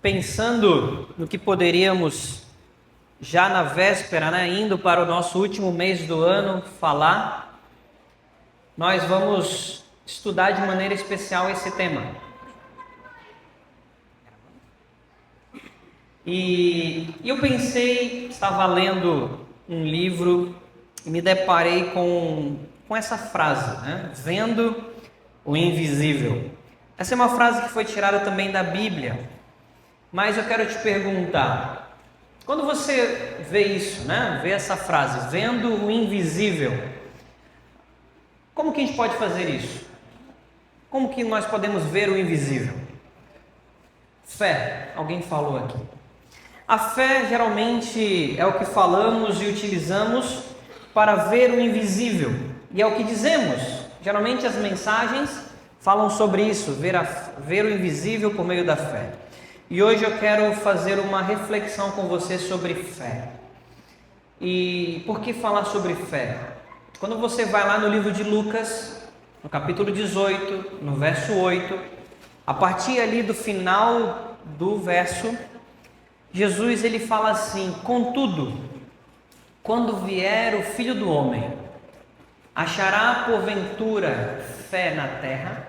pensando no que poderíamos, já na véspera, indo para o nosso último mês do ano, falar, nós vamos estudar de maneira especial esse tema. E eu pensei, estava lendo um livro e me deparei com essa frase, Vendo o invisível. Essa é uma frase que foi tirada também da Bíblia, mas eu quero te perguntar, quando você vê isso, vê essa frase, vendo o invisível, como que a gente pode fazer isso? Como que nós podemos ver o invisível? Fé, alguém falou aqui. A fé geralmente é o que falamos e utilizamos para ver o invisível, e é o que dizemos. Geralmente as mensagens falam sobre isso, ver o invisível por meio da fé. E hoje eu quero fazer uma reflexão com você sobre fé. E por que falar sobre fé? Quando você vai lá no livro de Lucas, no capítulo 18, no verso 8, a partir ali do final do verso, Jesus ele fala assim: contudo, quando vier o Filho do Homem, achará porventura fé na terra?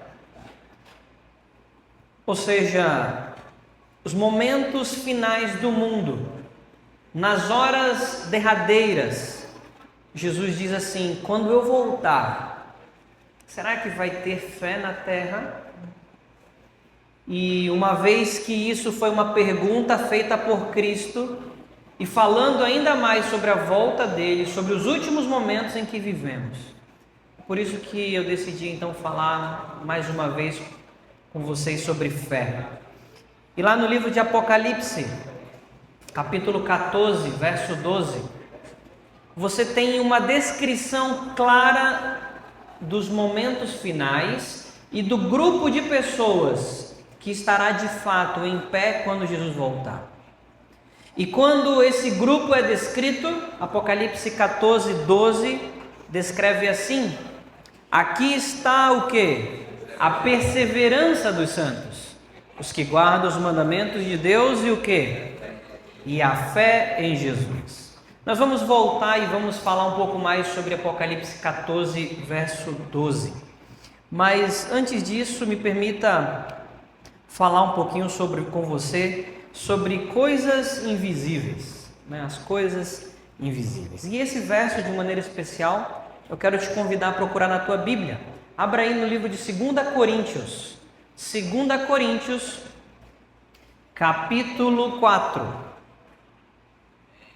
Ou seja, os momentos finais do mundo, nas horas derradeiras, Jesus diz assim: quando eu voltar, será que vai ter fé na terra? E uma vez que isso foi uma pergunta feita por Cristo, e falando ainda mais sobre a volta dele, sobre os últimos momentos em que vivemos, por isso que eu decidi então falar mais uma vez com vocês sobre fé. E lá no livro de Apocalipse, capítulo 14, verso 12, você tem uma descrição clara dos momentos finais e do grupo de pessoas que estará de fato em pé quando Jesus voltar. E quando esse grupo é descrito, Apocalipse 14, 12, descreve assim: aqui está o quê? A perseverança dos santos, os que guardam os mandamentos de Deus e o quê? E a fé em Jesus. Nós vamos voltar e vamos falar um pouco mais sobre Apocalipse 14, verso 12. Mas antes disso, me permita falar um pouquinho com você sobre coisas invisíveis, as coisas invisíveis. E esse verso, de maneira especial, eu quero te convidar a procurar na tua Bíblia. Abra aí no livro de 2 Coríntios. 2 Coríntios, capítulo 4.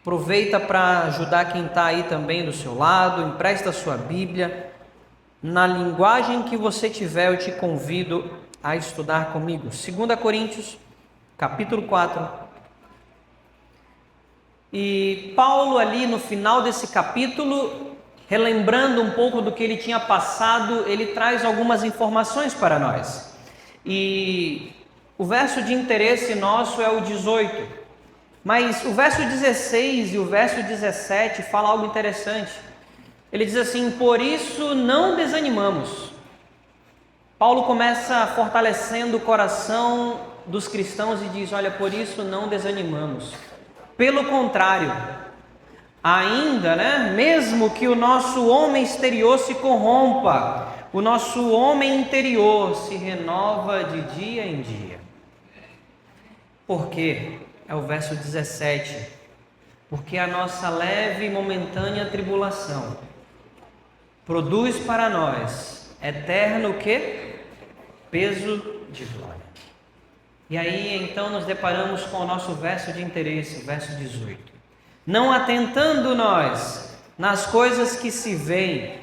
Aproveita para ajudar quem está aí também do seu lado, empresta a sua Bíblia. Na linguagem que você tiver, eu te convido a estudar comigo. 2 Coríntios, capítulo 4. E Paulo ali no final desse capítulo, relembrando um pouco do que ele tinha passado, ele traz algumas informações para nós. E o verso de interesse nosso é o 18. Mas o verso 16 e o verso 17 fala algo interessante. Ele diz assim: por isso não desanimamos. Paulo começa fortalecendo o coração dos cristãos e diz: olha, por isso não desanimamos. Pelo contrário, ainda, mesmo que o nosso homem exterior se corrompa, o nosso homem interior se renova de dia em dia. Por quê? É o verso 17. Porque a nossa leve e momentânea tribulação produz para nós eterno o quê? Peso de glória. E aí então nos deparamos com o nosso verso de interesse, verso 18. Não atentando nós nas coisas que se veem,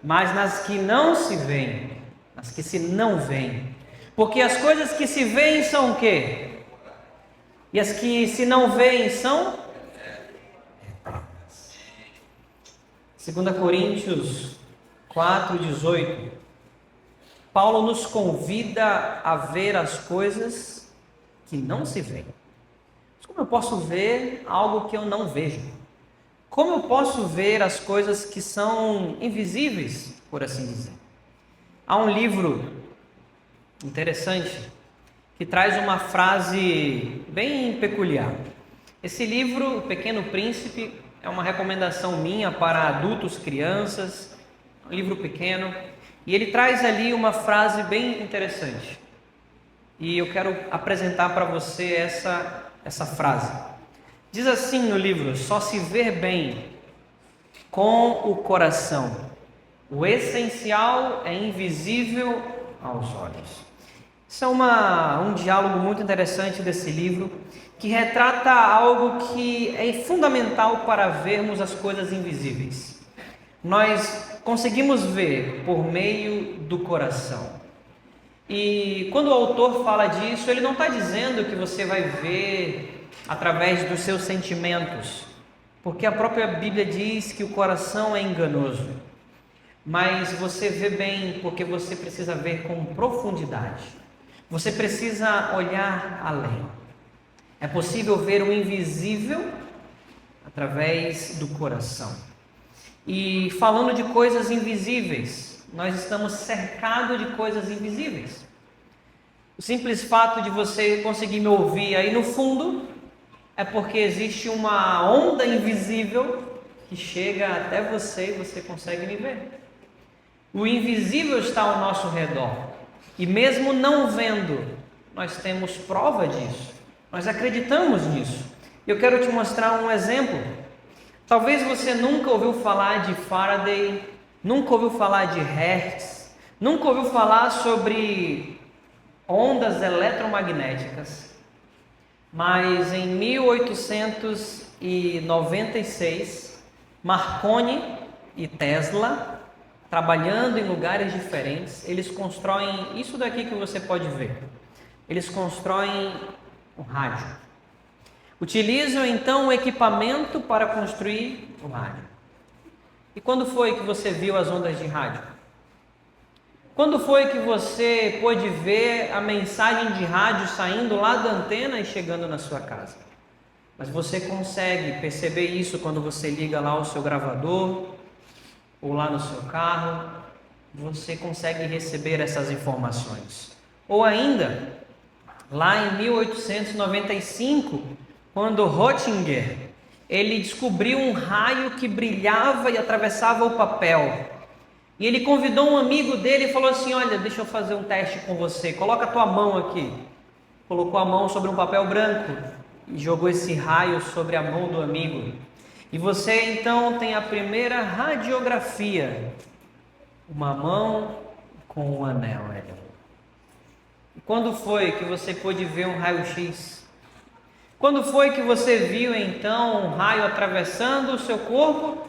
mas nas que não se veem, nas que se não veem. Porque as coisas que se veem são o quê? E as que se não veem são? 2 Coríntios 4, 18. Paulo nos convida a ver as coisas que não se veem. Mas como eu posso ver algo que eu não vejo? Como eu posso ver as coisas que são invisíveis, por assim dizer? Há um livro interessante que traz uma frase bem peculiar. Esse livro, O Pequeno Príncipe, é uma recomendação minha para adultos, crianças, um livro pequeno, e ele traz ali uma frase bem interessante. E eu quero apresentar para você essa frase. Diz assim no livro: só se vê bem com o coração. O essencial é invisível aos olhos. Isso é um diálogo muito interessante desse livro, que retrata algo que é fundamental para vermos as coisas invisíveis. Nós conseguimos ver por meio do coração. E quando o autor fala disso, ele não está dizendo que você vai ver através dos seus sentimentos, porque a própria Bíblia diz que o coração é enganoso. Mas você vê bem porque você precisa ver com profundidade. Você precisa olhar além. É possível ver o invisível através do coração. E falando de coisas invisíveis, nós estamos cercados de coisas invisíveis. O simples fato de você conseguir me ouvir aí no fundo é porque existe uma onda invisível que chega até você e você consegue me ver. O invisível está ao nosso redor e mesmo não vendo, nós temos prova disso, nós acreditamos nisso. Eu quero te mostrar um exemplo. Talvez você nunca ouviu falar de Faraday, nunca ouviu falar de Hertz, nunca ouviu falar sobre ondas eletromagnéticas, mas em 1896, Marconi e Tesla, trabalhando em lugares diferentes, eles constroem isso daqui que você pode ver. Eles constroem um rádio. Utilizam então o equipamento para construir o rádio. E quando foi que você viu as ondas de rádio? Quando foi que você pôde ver a mensagem de rádio saindo lá da antena e chegando na sua casa? Mas você consegue perceber isso quando você liga lá o seu gravador ou lá no seu carro, você consegue receber essas informações. Ou ainda, lá em 1895, quando Röntgen, ele descobriu um raio que brilhava e atravessava o papel. E ele convidou um amigo dele e falou assim: olha, deixa eu fazer um teste com você, coloca a tua mão aqui. Colocou a mão sobre um papel branco e jogou esse raio sobre a mão do amigo. E você então tem a primeira radiografia, uma mão com um anel. E quando foi que você pôde ver um raio-x? Quando foi que você viu então um raio atravessando o seu corpo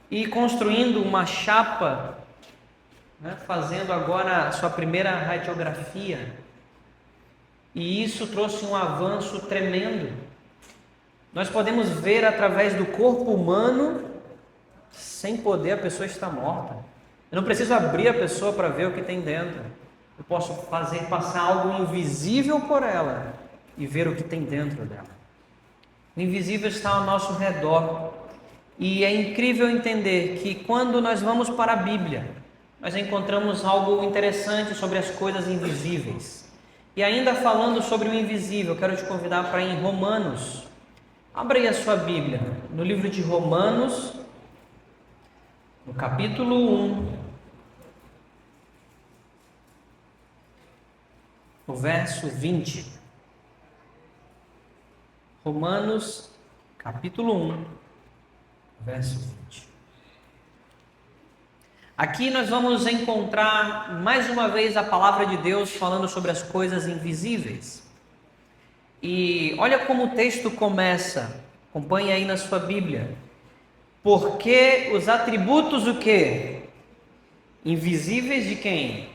e construindo uma chapa, né, fazendo agora a sua primeira radiografia? E isso trouxe um avanço tremendo. Nós podemos ver através do corpo humano, sem poder, a pessoa está morta. Eu não preciso abrir a pessoa para ver o que tem dentro. Eu posso fazer passar algo invisível por ela e ver o que tem dentro dela. O invisível está ao nosso redor. E é incrível entender que quando nós vamos para a Bíblia, nós encontramos algo interessante sobre as coisas invisíveis. E ainda falando sobre o invisível, quero te convidar para ir em Romanos. Abra aí a sua Bíblia, no livro de Romanos, no capítulo 1, no verso 20. Romanos, capítulo 1, verso 20. Aqui nós vamos encontrar mais uma vez a palavra de Deus falando sobre as coisas invisíveis. E olha como o texto começa, acompanhe aí na sua Bíblia. Porque os atributos o quê? Invisíveis de quem?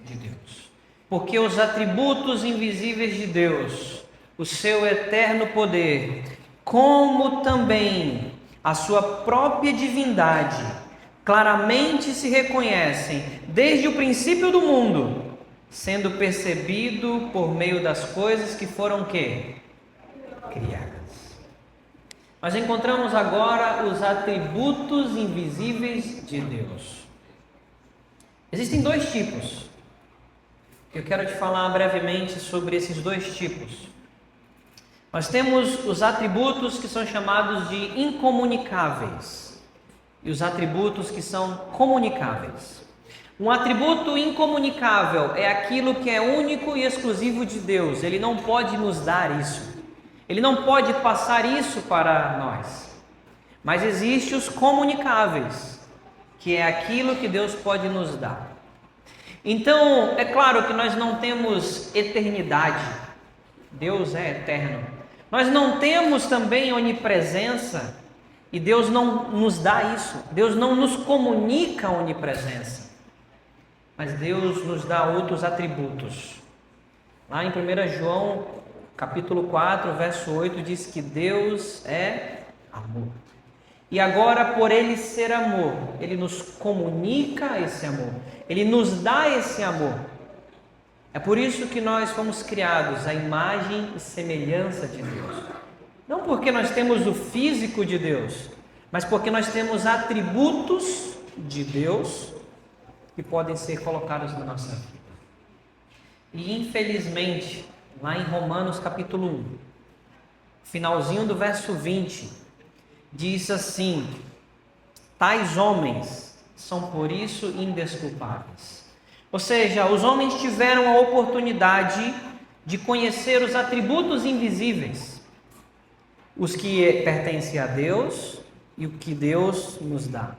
De Deus. Porque os atributos invisíveis de Deus, o seu eterno poder, como também a sua própria divindade, claramente se reconhecem desde o princípio do mundo, sendo percebido por meio das coisas que foram quê? Criadas. Nós encontramos agora os atributos invisíveis de Deus. Existem dois tipos. Eu quero te falar brevemente sobre esses dois tipos. Nós temos os atributos que são chamados de incomunicáveis e os atributos que são comunicáveis. Um atributo incomunicável é aquilo que é único e exclusivo de Deus. Ele não pode nos dar isso. Ele não pode passar isso para nós. Mas existem os comunicáveis, que é aquilo que Deus pode nos dar. Então, é claro que nós não temos eternidade. Deus é eterno. Nós não temos também onipresença. E Deus não nos dá isso. Deus não nos comunica a onipresença. Mas Deus nos dá outros atributos. Lá em 1 João, capítulo 4, verso 8, diz que Deus é amor. E agora, por Ele ser amor, Ele nos comunica esse amor. Ele nos dá esse amor. É por isso que nós fomos criados à imagem e semelhança de Deus. Não porque nós temos o físico de Deus, mas porque nós temos atributos de Deus que podem ser colocados na nossa vida. E infelizmente, lá em Romanos capítulo 1, finalzinho do verso 20, diz assim: tais homens são por isso indesculpáveis. Ou seja, os homens tiveram a oportunidade de conhecer os atributos invisíveis, os que pertencem a Deus e o que Deus nos dá.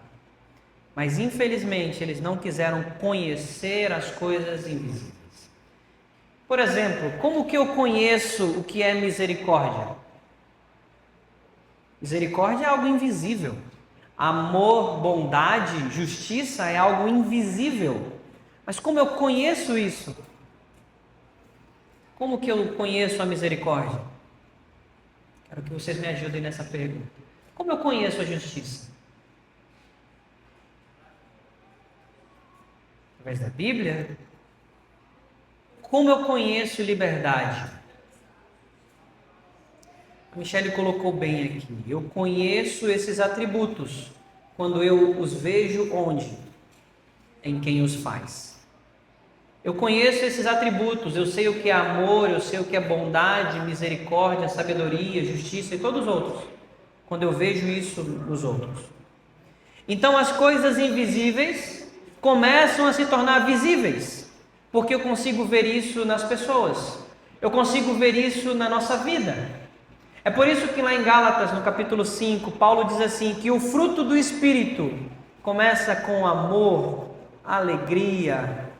Mas infelizmente eles não quiseram conhecer as coisas invisíveis. Por exemplo, como que eu conheço o que é misericórdia? Misericórdia é algo invisível. Amor, bondade, justiça é algo invisível. Mas como eu conheço isso? Como que eu conheço a misericórdia? Quero que vocês me ajudem nessa pergunta. Como eu conheço a justiça? Através da Bíblia? Como eu conheço liberdade? A Michele colocou bem aqui. Eu conheço esses atributos quando eu os vejo onde? Em quem os faz. Eu conheço esses atributos, eu sei o que é amor, eu sei o que é bondade, misericórdia, sabedoria, justiça e todos os outros, quando eu vejo isso nos outros. Então as coisas invisíveis começam a se tornar visíveis, porque eu consigo ver isso nas pessoas, eu consigo ver isso na nossa vida. É por isso que lá em Gálatas, no capítulo 5, Paulo diz assim, que o fruto do Espírito começa com amor, alegria,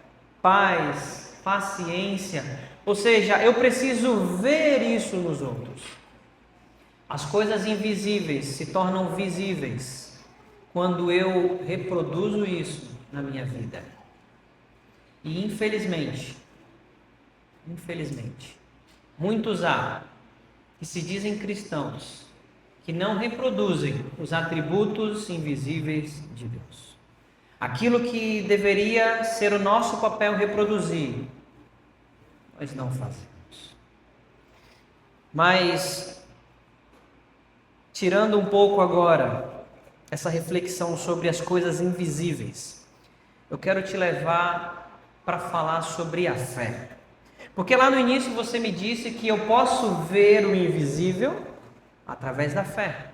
paz, paciência. Ou seja, eu preciso ver isso nos outros. As coisas invisíveis se tornam visíveis quando eu reproduzo isso na minha vida. E infelizmente, muitos há que se dizem cristãos que não reproduzem os atributos invisíveis de Deus. Aquilo que deveria ser o nosso papel reproduzir, nós não fazemos. Mas, tirando um pouco agora essa reflexão sobre as coisas invisíveis, eu quero te levar para falar sobre a fé. Porque lá no início você me disse que eu posso ver o invisível através da fé.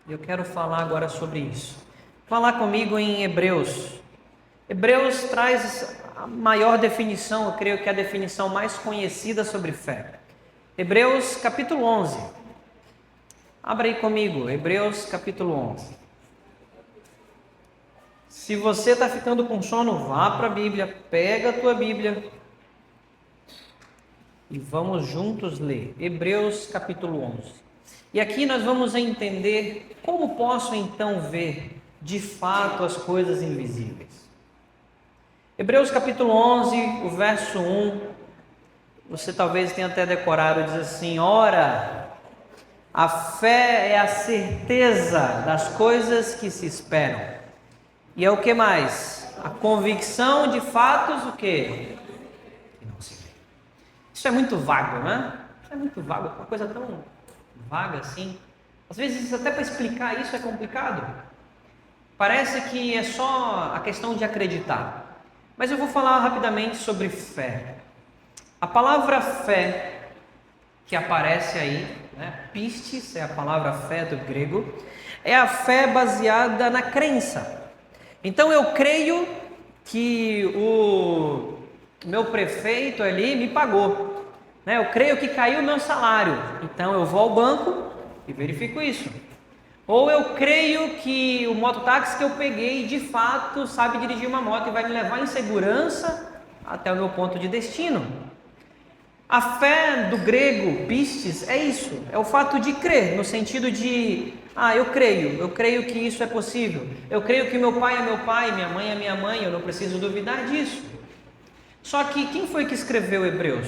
Eu quero falar agora sobre isso. Falar comigo em Hebreus. Hebreus traz a maior definição, eu creio que é a definição mais conhecida sobre fé. Hebreus capítulo 11. Abra aí comigo, Hebreus capítulo 11. Se você está ficando com sono, vá para a Bíblia, pega a tua Bíblia e vamos juntos ler. Hebreus capítulo 11. E aqui nós vamos entender como posso então ver de fato as coisas invisíveis. Hebreus capítulo 11, o verso 1, você talvez tenha até decorado, diz assim: ora, a fé é a certeza das coisas que se esperam. E é o que mais? A convicção de fatos, o quê? Que não se vê. Isso é muito vago, né? Isso é muito vago, uma coisa tão vaga assim. Às vezes até para explicar isso é complicado. Parece que é só a questão de acreditar. Mas eu vou falar rapidamente sobre fé. A palavra fé que aparece aí, pistis é a palavra fé do grego, é a fé baseada na crença. Então eu creio que o meu prefeito ali me pagou, eu creio que caiu o meu salário, então eu vou ao banco e verifico isso. Ou eu creio que o mototáxi que eu peguei de fato sabe dirigir uma moto e vai me levar em segurança até o meu ponto de destino. A fé do grego, pistis, é isso, é o fato de crer, no sentido de, eu creio que isso é possível, eu creio que meu pai é meu pai, minha mãe é minha mãe, eu não preciso duvidar disso. Só que quem foi que escreveu Hebreus?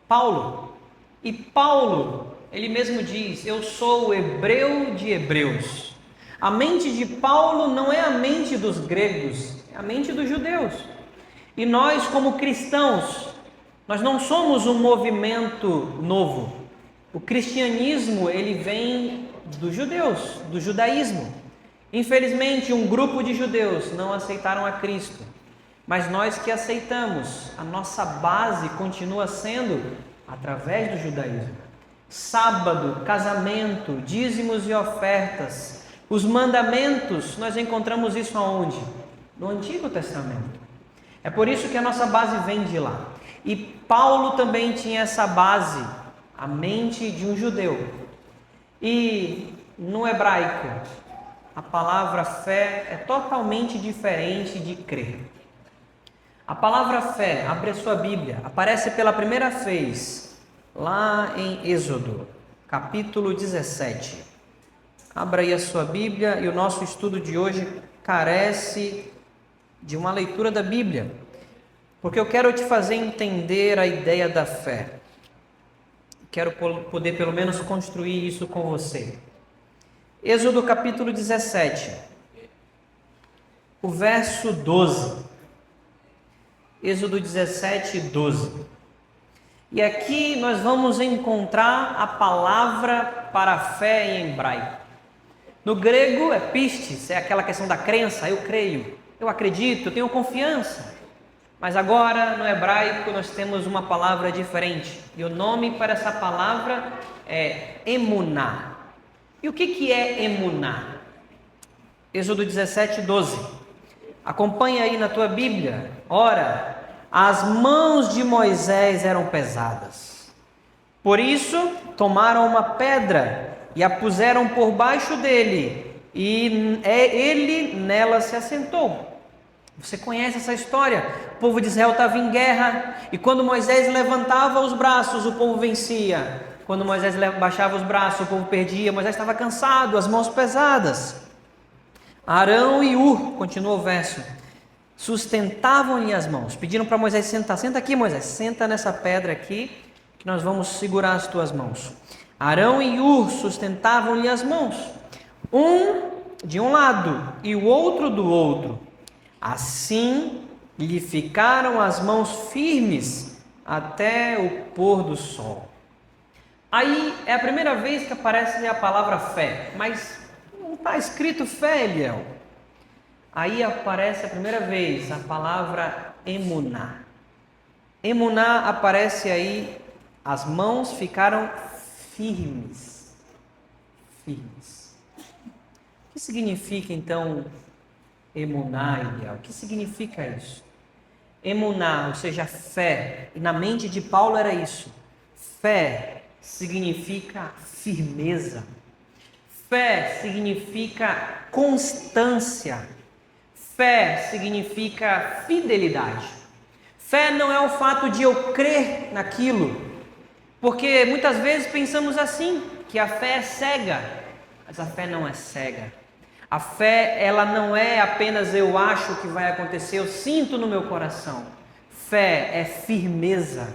Paulo. E Paulo, ele mesmo diz, eu sou o hebreu de hebreus. A mente de Paulo não é a mente dos gregos, é a mente dos judeus. E nós, como cristãos, nós não somos um movimento novo. O cristianismo, ele vem dos judeus, do judaísmo. Infelizmente, um grupo de judeus não aceitaram a Cristo. Mas nós que aceitamos, a nossa base continua sendo através do judaísmo. Sábado, casamento, dízimos e ofertas. Os mandamentos, nós encontramos isso aonde? No Antigo Testamento. É por isso que a nossa base vem de lá. E Paulo também tinha essa base, a mente de um judeu. E no hebraico, a palavra fé é totalmente diferente de crer. A palavra fé, abre a sua Bíblia, aparece pela primeira vez lá em Êxodo, capítulo 17. Abra aí a sua Bíblia e o nosso estudo de hoje carece de uma leitura da Bíblia, porque eu quero te fazer entender a ideia da fé. Quero poder pelo menos construir isso com você. Êxodo capítulo 17, o verso 12. Êxodo 17, 12. E aqui nós vamos encontrar a palavra para fé em hebraico. No grego é pistis, é aquela questão da crença, eu creio, eu acredito, eu tenho confiança. Mas agora no hebraico nós temos uma palavra diferente. E o nome para essa palavra é emuná. E o que é emuná? Êxodo 17, 12. Acompanha aí na tua Bíblia. Ora, as mãos de Moisés eram pesadas. Por isso, tomaram uma pedra e a puseram por baixo dele. E ele nela se assentou. Você conhece essa história? O povo de Israel estava em guerra. E quando Moisés levantava os braços, o povo vencia. Quando Moisés baixava os braços, o povo perdia. Moisés estava cansado, as mãos pesadas. Arão e Ur, continua o verso, sustentavam-lhe as mãos. Pediram para Moisés sentar. Senta aqui, Moisés. Senta nessa pedra aqui, que nós vamos segurar as tuas mãos. Arão e Ur sustentavam-lhe as mãos. Um de um lado e o outro do outro. Assim lhe ficaram as mãos firmes até o pôr do sol. Aí é a primeira vez que aparece a palavra fé, mas não está escrito fé, Eliel. Aí aparece a primeira vez a palavra emuná. Emuná aparece aí, as mãos ficaram firmes. Firmes. O que significa então emuná, Eliel? O que significa isso? Emuná, ou seja, fé. E na mente de Paulo era isso. Fé significa firmeza. Fé significa constância. Fé significa fidelidade. Fé não é o fato de eu crer naquilo, porque muitas vezes pensamos assim, que a fé é cega, mas a fé não é cega. A fé, ela não é apenas eu acho que vai acontecer, eu sinto no meu coração. Fé é firmeza,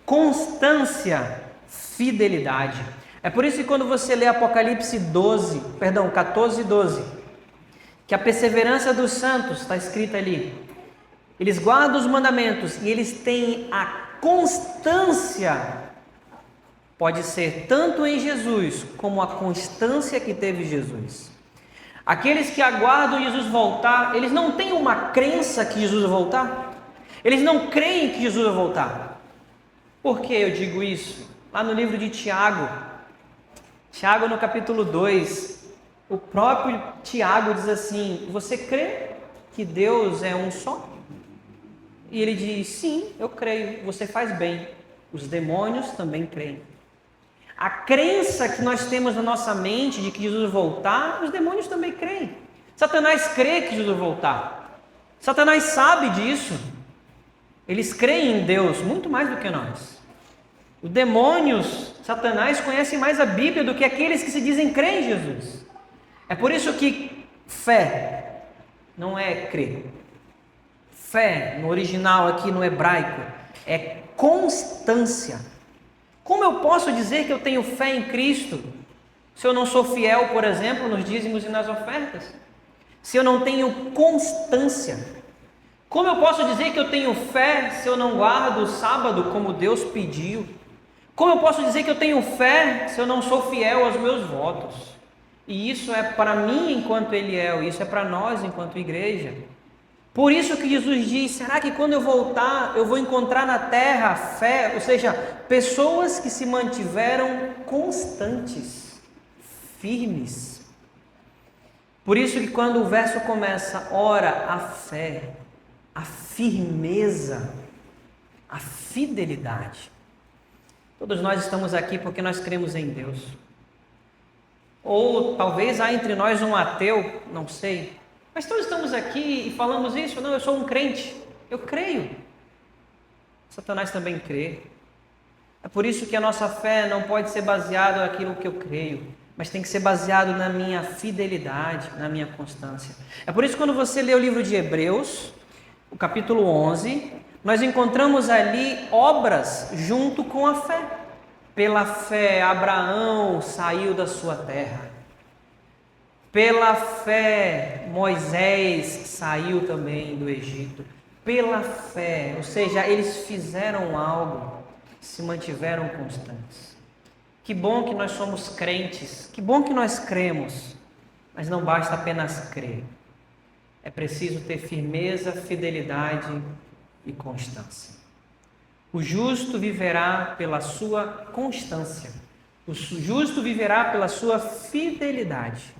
constância, fidelidade. É por isso que quando você lê Apocalipse 14, 12, que a perseverança dos santos está escrita ali. Eles guardam os mandamentos e eles têm a constância. Pode ser tanto em Jesus como a constância que teve Jesus. Aqueles que aguardam Jesus voltar, eles não têm uma crença que Jesus vai voltar. Eles não creem que Jesus vai voltar. Por que eu digo isso? Lá no livro de Tiago, no capítulo 2, o próprio Tiago diz assim: você crê que Deus é um só? E ele diz: sim, eu creio, você faz bem. Os demônios também creem. A crença que nós temos na nossa mente de que Jesus vai voltar, os demônios também creem. Satanás crê que Jesus vai voltar. Satanás sabe disso. Eles creem em Deus muito mais do que nós. Os demônios, Satanás, conhecem mais a Bíblia do que aqueles que se dizem crer em Jesus. É por isso que fé não é crer. Fé, no original aqui no hebraico, é constância. Como eu posso dizer que eu tenho fé em Cristo se eu não sou fiel, por exemplo, nos dízimos e nas ofertas? Se eu não tenho constância? Como eu posso dizer que eu tenho fé se eu não guardo o sábado como Deus pediu? Como eu posso dizer que eu tenho fé se eu não sou fiel aos meus votos? E isso é para mim enquanto Eliel, isso é para nós enquanto igreja. Por isso que Jesus diz: será que quando eu voltar eu vou encontrar na terra fé, ou seja, pessoas que se mantiveram constantes, firmes. Por isso que quando o verso começa, ora, a fé, a firmeza, a fidelidade. Todos nós estamos aqui porque nós cremos em Deus. Ou talvez há entre nós um ateu, não sei. Mas todos estamos aqui e falamos isso. Não, eu sou um crente, eu creio. Satanás também crê. É por isso que a nossa fé não pode ser baseada naquilo que eu creio, mas tem que ser baseado na minha fidelidade, na minha constância. É por isso que quando você lê o livro de Hebreus, o capítulo 11, nós encontramos ali obras junto com a fé. Pela fé, Abraão saiu da sua terra. Pela fé, Moisés saiu também do Egito. Pela fé, ou seja, eles fizeram algo, se mantiveram constantes. Que bom que nós somos crentes, que bom que nós cremos, mas não basta apenas crer. É preciso ter firmeza, fidelidade e constância. O justo viverá pela sua constância. O justo viverá pela sua fidelidade.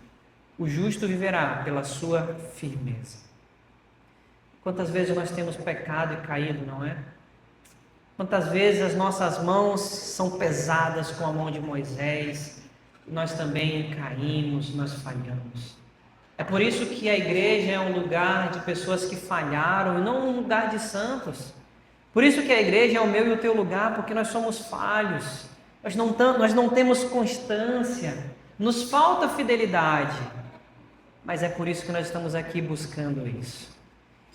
O justo viverá pela sua firmeza. Quantas vezes nós temos pecado e caído, não é? Quantas vezes as nossas mãos são pesadas com a mão de Moisés, nós também caímos, nós falhamos. É por isso que a igreja é um lugar de pessoas que falharam e não um lugar de santos. Por isso que a igreja é o meu e o teu lugar, porque nós somos falhos, nós não temos constância, nos falta fidelidade. Mas é por isso que nós estamos aqui buscando isso.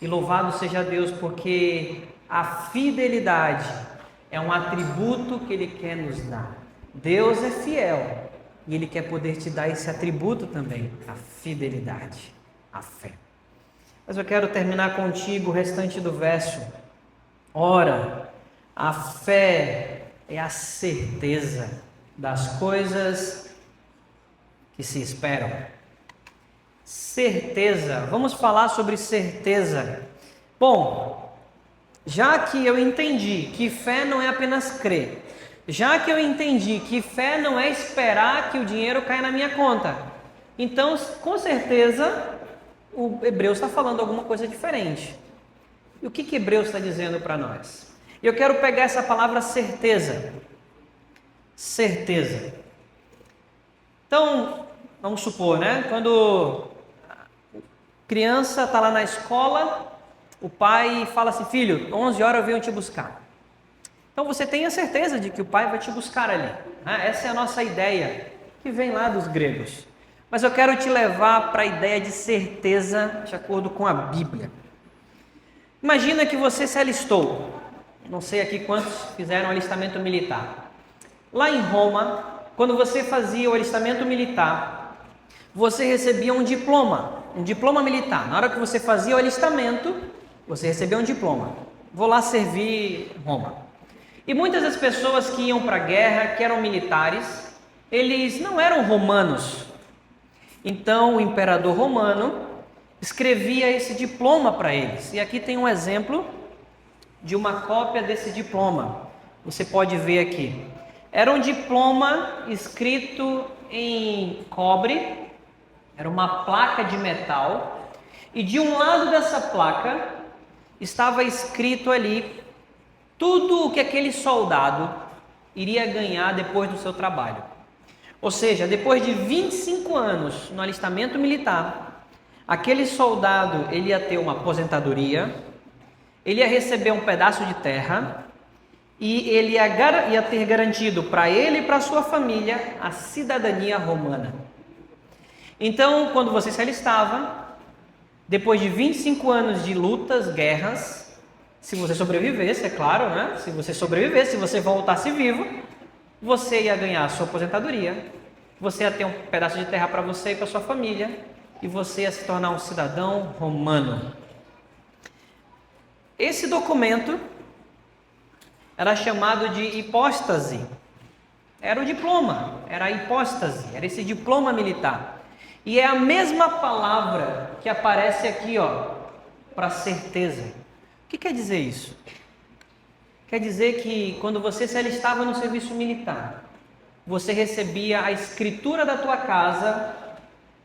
E louvado seja Deus, porque a fidelidade é um atributo que Ele quer nos dar. Deus é fiel e Ele quer poder te dar esse atributo também, a fidelidade, a fé. Mas eu quero terminar contigo o restante do verso. Ora, a fé é a certeza das coisas que se esperam. Certeza, vamos falar sobre certeza. Bom, já que eu entendi que fé não é apenas crer, já que eu entendi que fé não é esperar que o dinheiro caia na minha conta, então com certeza o Hebreus está falando alguma coisa diferente. E o que Hebreus está dizendo para nós? Eu quero pegar essa palavra certeza. Certeza. Então, vamos supor, né? Quando a criança está lá na escola, o pai fala assim: filho, 11 horas eu venho te buscar. Então você tem a certeza de que o pai vai te buscar ali. Essa é a nossa ideia, que vem lá dos gregos. Mas eu quero te levar para a ideia de certeza de acordo com a Bíblia. Imagina que você se alistou. Não sei aqui quantos fizeram alistamento militar. Lá em Roma, quando você fazia o alistamento militar, você recebia um diploma militar. Na hora que você fazia o alistamento, você recebia um diploma. Vou lá servir Roma. E muitas das pessoas que iam para a guerra, que eram militares, eles não eram romanos. Então o imperador romano escrevia esse diploma para eles. E aqui tem um exemplo de uma cópia desse diploma. Você pode ver aqui. Era um diploma escrito em cobre, era uma placa de metal, e de um lado dessa placa estava escrito ali tudo o que aquele soldado iria ganhar depois do seu trabalho. Ou seja, depois de 25 anos no alistamento militar, aquele soldado ele ia ter uma aposentadoria, ele ia receber um pedaço de terra e ele ia ter garantido para ele e para sua família a cidadania romana. Então, quando você se alistava, depois de 25 anos de lutas, guerras, se você sobrevivesse, é claro, né? Se você sobrevivesse, se você voltasse vivo, você ia ganhar a sua aposentadoria, você ia ter um pedaço de terra para você e para sua família, e você ia se tornar um cidadão romano. Esse documento era chamado de hipóstase. Era o diploma, era a hipóstase, era esse diploma militar. E é a mesma palavra que aparece aqui, ó, para certeza. O que quer dizer isso? Quer dizer que quando você se alistava no serviço militar, você recebia a escritura da tua casa,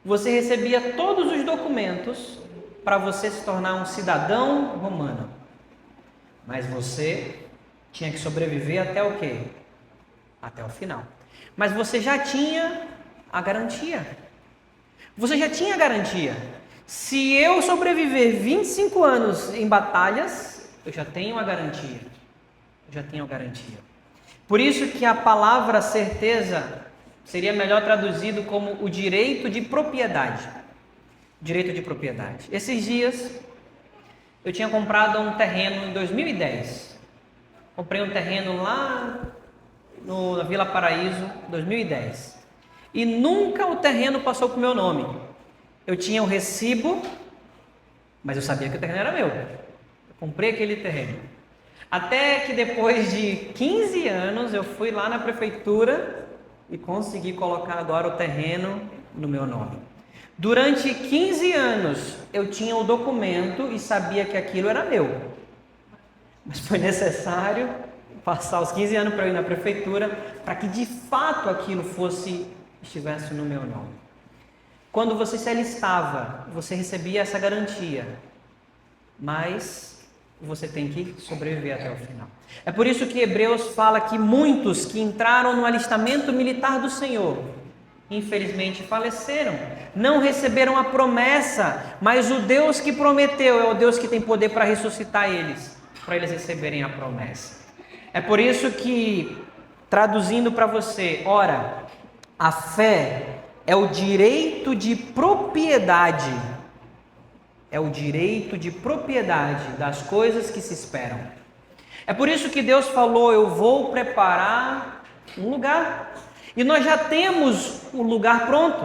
você recebia todos os documentos para você se tornar um cidadão romano. Mas você tinha que sobreviver até o quê? Até o final. Mas você já tinha a garantia. Você já tinha a garantia. Se eu sobreviver 25 anos em batalhas, eu já tenho a garantia. Eu já tenho a garantia. Por isso que a palavra certeza seria melhor traduzido como o direito de propriedade. Direito de propriedade. Esses dias eu tinha comprado um terreno em 2010. Comprei um terreno lá na Vila Paraíso, 2010. E nunca o terreno passou para o meu nome. Eu tinha um recibo, mas eu sabia que o terreno era meu. Eu comprei aquele terreno. Até que depois de 15 anos eu fui lá na prefeitura e consegui colocar agora o terreno no meu nome. Durante 15 anos eu tinha o documento e sabia que aquilo era meu. Mas foi necessário passar os 15 anos para eu ir na prefeitura para que de fato aquilo estivesse no meu nome. Quando você se alistava, você recebia essa garantia, mas você tem que sobreviver até o final. É por isso que Hebreus fala que muitos que entraram no alistamento militar do Senhor, infelizmente faleceram, não receberam a promessa, mas o Deus que prometeu é o Deus que tem poder para ressuscitar eles, para eles receberem a promessa. É por isso que, traduzindo para você, ora, a fé é o direito de propriedade. É o direito de propriedade das coisas que se esperam. É por isso que Deus falou, eu vou preparar um lugar. E nós já temos o lugar pronto.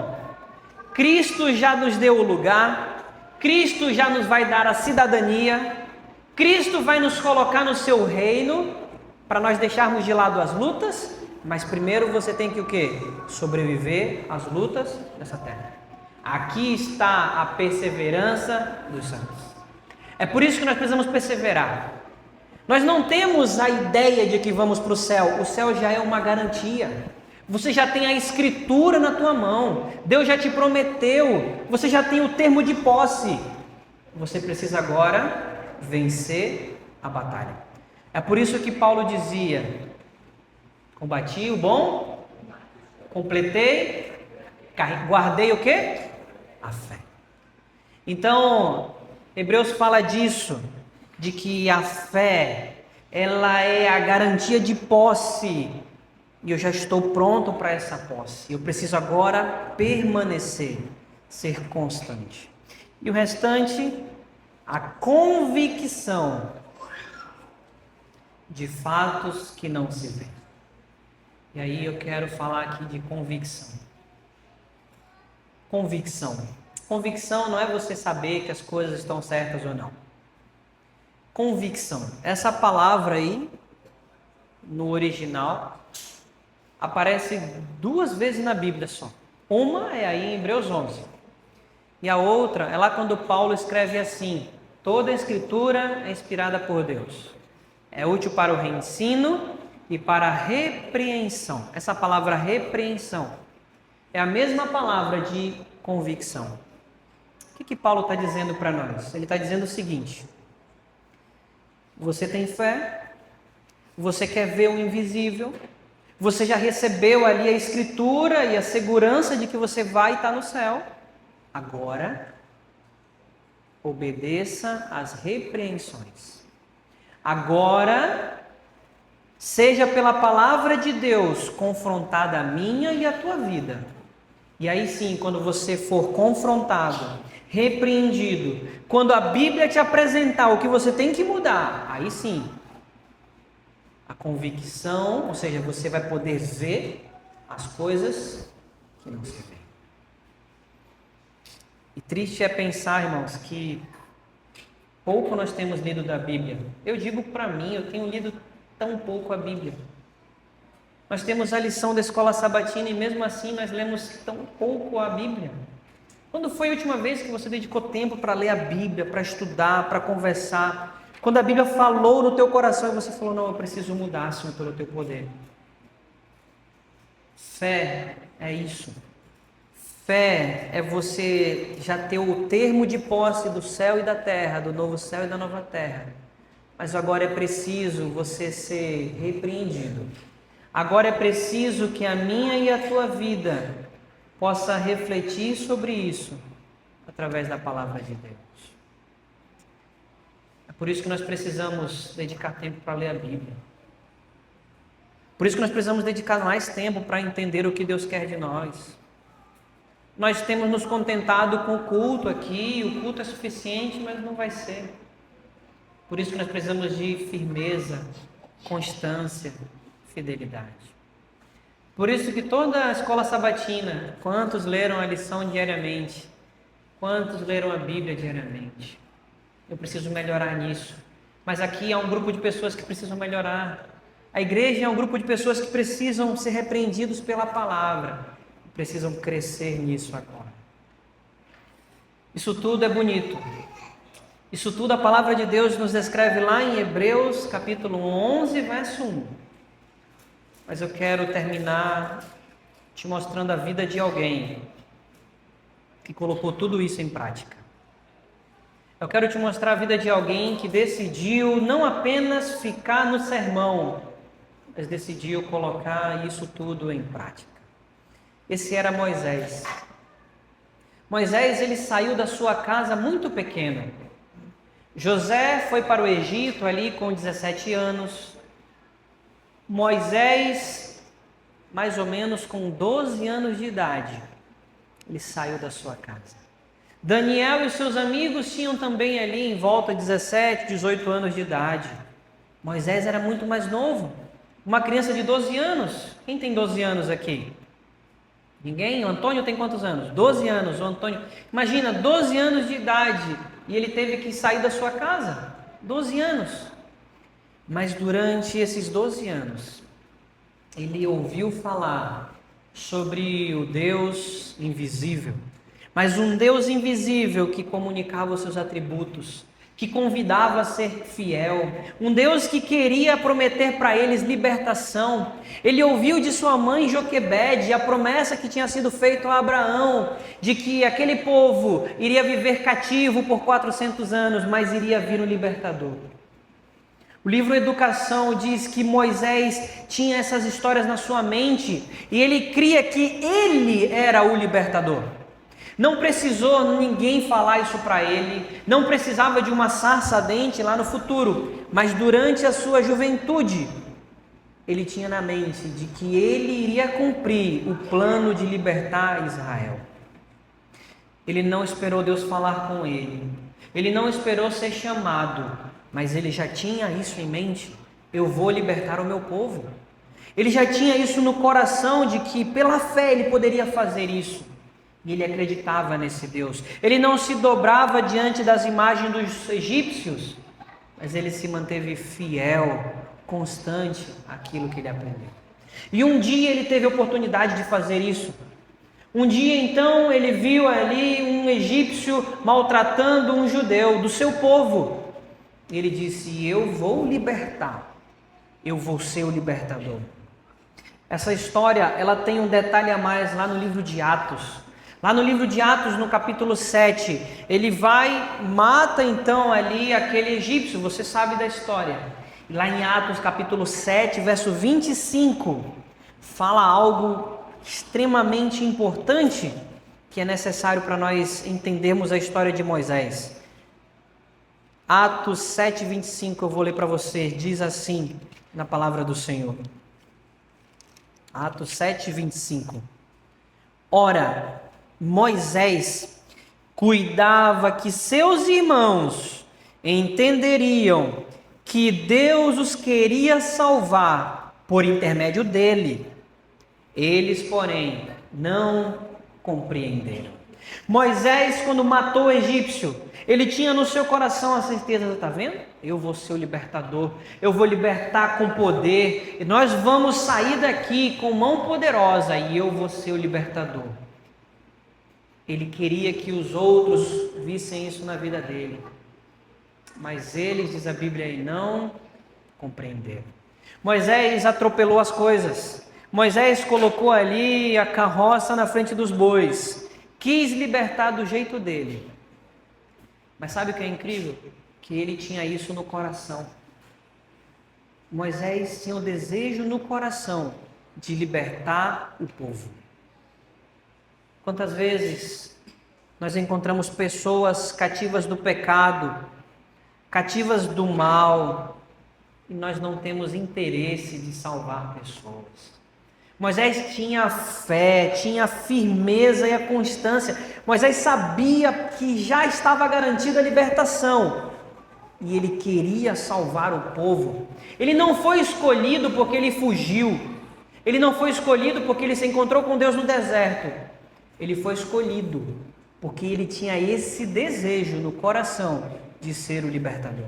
Cristo já nos deu o lugar. Cristo já nos vai dar a cidadania. Cristo vai nos colocar no seu reino para nós deixarmos de lado as lutas. Mas primeiro você tem que o quê? Sobreviver às lutas dessa terra. Aqui está a perseverança dos santos. É por isso que nós precisamos perseverar. Nós não temos a ideia de que vamos para o céu. O céu já é uma garantia. Você já tem a escritura na tua mão. Deus já te prometeu. Você já tem o termo de posse. Você precisa agora vencer a batalha. É por isso que Paulo dizia: combati o bom, completei, guardei o quê? A fé. Então, Hebreus fala disso, de que a fé, ela é a garantia de posse, e eu já estou pronto para essa posse. Eu preciso agora permanecer, ser constante. E o restante, a convicção de fatos que não se vêem. E aí eu quero falar aqui de convicção. Convicção. Convicção não é você saber que as coisas estão certas ou não. Convicção. Essa palavra aí, no original, aparece 2 vezes na Bíblia só. Uma é aí em Hebreus 11. E a outra é lá quando Paulo escreve assim: toda a escritura é inspirada por Deus. É útil para o reensino e para a repreensão. Essa palavra repreensão é a mesma palavra de convicção. O que Paulo está dizendo para nós? Ele está dizendo o seguinte: você tem fé, você quer ver o invisível, você já recebeu ali a escritura e a segurança de que você vai estar no céu. Agora, obedeça às repreensões. Agora, seja pela palavra de Deus confrontada a minha e a tua vida. E aí sim, quando você for confrontado, repreendido, quando a Bíblia te apresentar o que você tem que mudar, aí sim, a convicção, ou seja, você vai poder ver as coisas que não se vê. E triste é pensar, irmãos, que pouco nós temos lido da Bíblia. Eu digo para mim, eu tenho lido tão pouco a Bíblia. Nós temos a lição da escola sabatina e mesmo assim nós lemos tão pouco a Bíblia. Quando foi a última vez que você dedicou tempo para ler a Bíblia, para estudar, para conversar? Quando a Bíblia falou no teu coração e você falou: não, eu preciso mudar, Senhor, pelo teu poder. Fé é isso. Fé é você já ter o termo de posse do céu e da terra, do novo céu e da nova terra. Mas agora é preciso você ser repreendido. Agora é preciso que a minha e a tua vida possa refletir sobre isso através da palavra de Deus. É por isso que nós precisamos dedicar tempo para ler a Bíblia. Por isso que nós precisamos dedicar mais tempo para entender o que Deus quer de nós. Nós temos nos contentado com o culto aqui, o culto é suficiente, mas não vai ser. Por isso que nós precisamos de firmeza, constância, fidelidade. Por isso que toda a escola sabatina, quantos leram a lição diariamente? Quantos leram a Bíblia diariamente? Eu preciso melhorar nisso. Mas aqui há um grupo de pessoas que precisam melhorar. A igreja é um grupo de pessoas que precisam ser repreendidos pela palavra. Precisam crescer nisso agora. Isso tudo é bonito. Isso tudo a palavra de Deus nos descreve lá em Hebreus capítulo 11, verso 1. Mas eu quero terminar te mostrando a vida de alguém que colocou tudo isso em prática. Eu quero te mostrar a vida de alguém que decidiu não apenas ficar no sermão, mas decidiu colocar isso tudo em prática. Esse era Moisés. Moisés, ele saiu da sua casa muito pequeno. José foi para o Egito ali com 17 anos. Moisés, mais ou menos com 12 anos de idade, ele saiu da sua casa. Daniel e seus amigos tinham também ali em volta 17, 18 anos de idade. Moisés era muito mais novo, uma criança de 12 anos. Quem tem 12 anos aqui? Ninguém? O Antônio tem quantos anos? 12 anos. O Antônio, imagina, 12 anos de idade e ele teve que sair da sua casa. 12 anos. Mas durante esses 12 anos, ele ouviu falar sobre o Deus invisível. Mas um Deus invisível que comunicava os seus atributos, que convidava a ser fiel, um Deus que queria prometer para eles libertação. Ele ouviu de sua mãe Joquebede a promessa que tinha sido feita a Abraão, de que aquele povo iria viver cativo por 400 anos, mas iria vir um libertador. O livro Educação diz que Moisés tinha essas histórias na sua mente e ele cria que ele era o libertador. Não precisou ninguém falar isso para ele, não precisava de uma sarça ardente lá no futuro, mas durante a sua juventude, ele tinha na mente de que ele iria cumprir o plano de libertar Israel. Ele não esperou Deus falar com ele, ele não esperou ser chamado, mas ele já tinha isso em mente: eu vou libertar o meu povo. Ele já tinha isso no coração de que pela fé ele poderia fazer isso. E ele acreditava nesse Deus. Ele não se dobrava diante das imagens dos egípcios, mas ele se manteve fiel, constante àquilo que ele aprendeu. E um dia ele teve a oportunidade de fazer isso. Um dia então ele viu ali um egípcio maltratando um judeu do seu povo. Ele disse: eu vou libertar, eu vou ser o libertador. Essa história, ela tem um detalhe a mais lá no livro de Atos. Lá no livro de Atos, no capítulo 7, ele mata então ali aquele egípcio, você sabe da história. E lá em Atos, capítulo 7, verso 25, fala algo extremamente importante que é necessário para nós entendermos a história de Moisés. Atos 7, 25, eu vou ler para você, diz assim na palavra do Senhor. Atos 7, 25. Ora, Moisés cuidava que seus irmãos entenderiam que Deus os queria salvar por intermédio dele. Eles, porém, não compreenderam. Moisés, quando matou o egípcio, ele tinha no seu coração a certeza, está vendo? Eu vou ser o libertador, eu vou libertar com poder, e nós vamos sair daqui com mão poderosa e eu vou ser o libertador. Ele queria que os outros vissem isso na vida dele, mas eles, diz a Bíblia, não compreenderam. Moisés atropelou as coisas, Moisés colocou ali a carroça na frente dos bois, quis libertar do jeito dele. Mas sabe o que é incrível? Que ele tinha isso no coração. Moisés tinha o desejo no coração de libertar o povo. Quantas vezes nós encontramos pessoas cativas do pecado, cativas do mal, e nós não temos interesse de salvar pessoas. Moisés tinha a fé, tinha a firmeza e a constância. Moisés sabia que já estava garantida a libertação e ele queria salvar o povo. Ele não foi escolhido porque ele fugiu. Ele não foi escolhido porque ele se encontrou com Deus no deserto. Ele foi escolhido porque ele tinha esse desejo no coração de ser o libertador.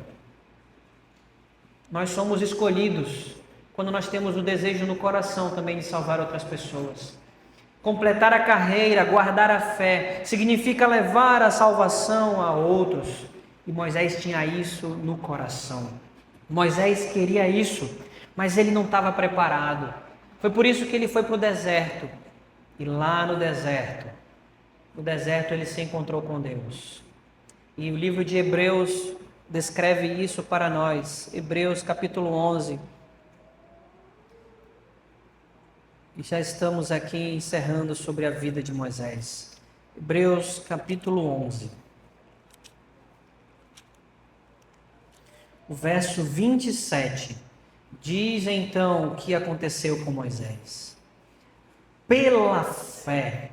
Nós somos escolhidos quando nós temos o desejo no coração também de salvar outras pessoas. Completar a carreira, guardar a fé, significa levar a salvação a outros. E Moisés tinha isso no coração. Moisés queria isso, mas ele não estava preparado. Foi por isso que ele foi para o deserto. E lá no deserto ele se encontrou com Deus. E o livro de Hebreus descreve isso para nós. Hebreus capítulo 11. E já estamos aqui encerrando sobre a vida de Moisés. Hebreus capítulo 11. O verso 27 diz então o que aconteceu com Moisés. Pela fé.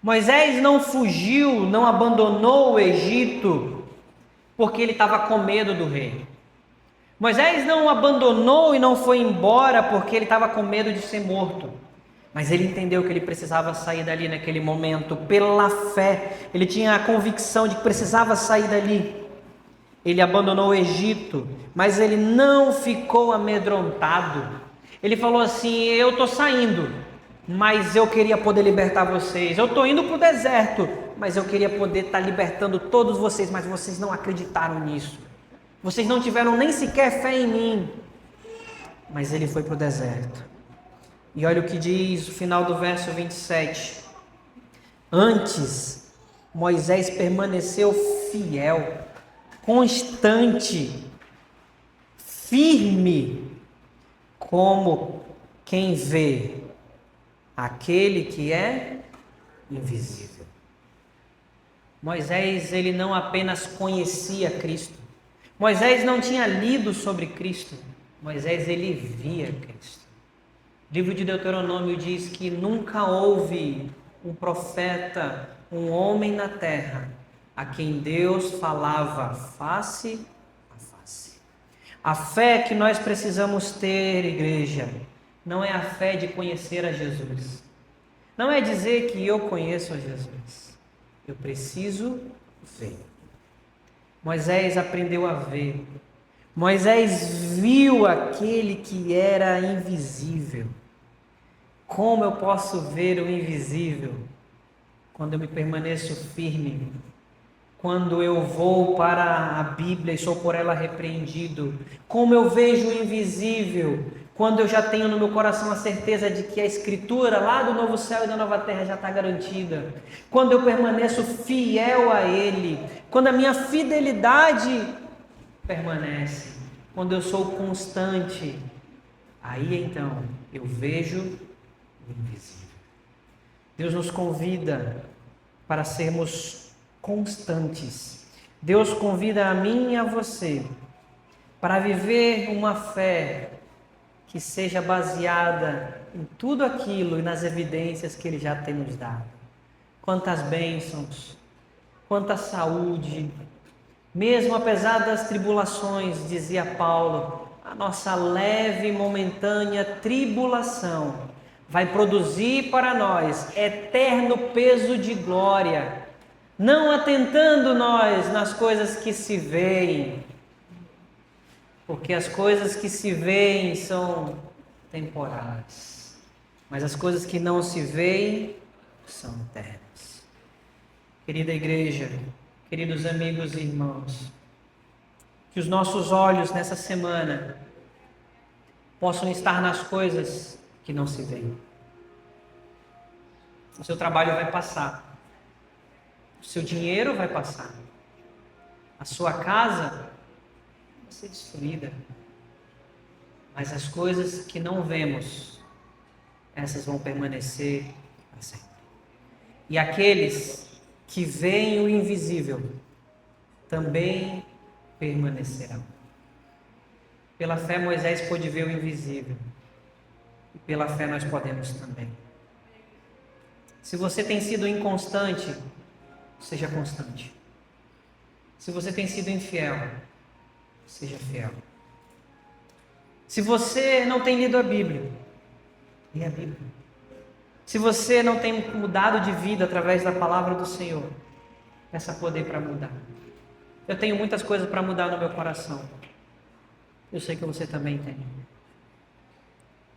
Moisés não fugiu, não abandonou o Egito, porque ele estava com medo do rei. Moisés não abandonou e não foi embora porque ele estava com medo de ser morto. Mas ele entendeu que ele precisava sair dali naquele momento, pela fé. Ele tinha a convicção de que precisava sair dali. Ele abandonou o Egito, mas ele não ficou amedrontado. Ele falou assim: eu estou saindo, mas eu queria poder libertar vocês. Eu estou indo para o deserto, mas eu queria poder estar libertando todos vocês, mas vocês não acreditaram nisso. Vocês não tiveram nem sequer fé em mim. Mas ele foi para o deserto. E olha o que diz o final do verso 27. Antes, Moisés permaneceu fiel, constante, firme, como quem vê aquele que é invisível. Moisés, ele não apenas conhecia Cristo. Moisés não tinha lido sobre Cristo. Moisés, ele via Cristo. O livro de Deuteronômio diz que nunca houve um profeta, um homem na terra, a quem Deus falava face a face. A fé que nós precisamos ter, igreja, não é a fé de conhecer a Jesus. Não é dizer que eu conheço a Jesus. Eu preciso ver. Moisés aprendeu a ver. Moisés viu aquele que era invisível. Como eu posso ver o invisível? quando eu me permaneço firme, quando eu vou para a Bíblia e sou por ela repreendido, como eu vejo o invisível, quando eu já tenho no meu coração a certeza de que a Escritura lá do novo céu e da nova terra já está garantida, quando eu permaneço fiel a Ele, quando a minha fidelidade permanece, quando eu sou constante, aí então eu vejo o invisível. Deus nos convida para sermos constantes. Deus convida a mim e a você para viver uma fé que seja baseada em tudo aquilo e nas evidências que Ele já tem nos dado. Quantas bênçãos, quanta saúde, mesmo apesar das tribulações, dizia Paulo, a nossa leve e momentânea tribulação vai produzir para nós eterno peso de glória, não atentando nós nas coisas que se veem, porque as coisas que se veem são temporais, mas as coisas que não se veem são eternas. Querida igreja, queridos amigos e irmãos, que os nossos olhos nessa semana possam estar nas coisas que não se veem. O seu trabalho vai passar, o seu dinheiro vai passar, a sua casa vai ser destruída, mas as coisas que não vemos, essas vão permanecer para sempre. E aqueles que veem o invisível também permanecerão. Pela fé Moisés pôde ver o invisível, e pela fé nós podemos também. Se você tem sido inconstante, seja constante. Se você tem sido infiel, seja fiel. Se você não tem lido a Bíblia, leia a Bíblia. Se você não tem mudado de vida através da palavra do Senhor, peça poder para mudar. Eu tenho muitas coisas para mudar no meu coração. Eu sei que você também tem.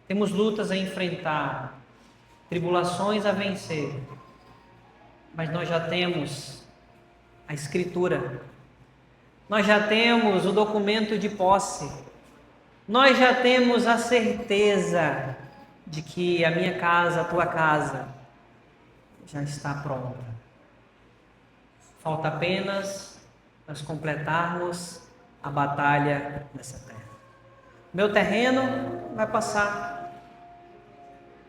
Temos lutas a enfrentar, tribulações a vencer, mas nós já temos a Escritura, nós já temos o documento de posse, nós já temos a certeza de que a minha casa, a tua casa, já está pronta. Falta apenas nós completarmos a batalha nessa terra. Meu terreno vai passar,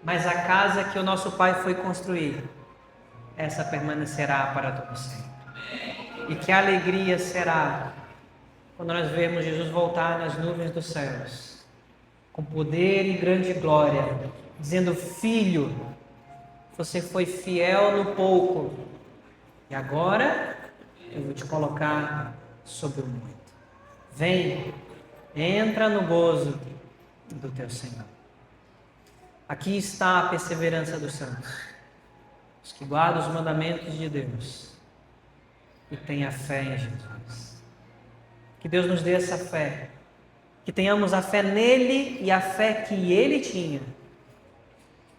mas a casa que o nosso Pai foi construir, essa permanecerá para todo sempre. E que alegria será quando nós vermos Jesus voltar nas nuvens dos céus, com poder e grande glória, dizendo: Filho, você foi fiel no pouco, e agora eu vou te colocar sobre o muito. Vem, entra no gozo do teu Senhor. Aqui está a perseverança dos santos, os que guardam os mandamentos de Deus e têm a fé em Jesus. Que Deus nos dê essa fé, que tenhamos a fé nele e a fé que ele tinha,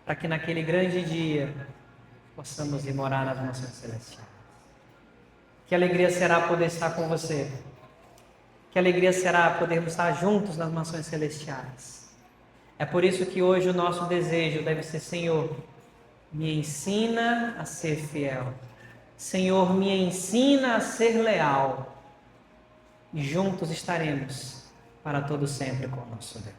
para que naquele grande dia possamos ir morar nas mansões celestiais. Que alegria será poder estar com você. Que alegria será podermos estar juntos nas mansões celestiais. É por isso que hoje o nosso desejo deve ser: Senhor, me ensina a ser fiel. Senhor, me ensina a ser leal. E juntos estaremos para todo sempre com o nosso Deus.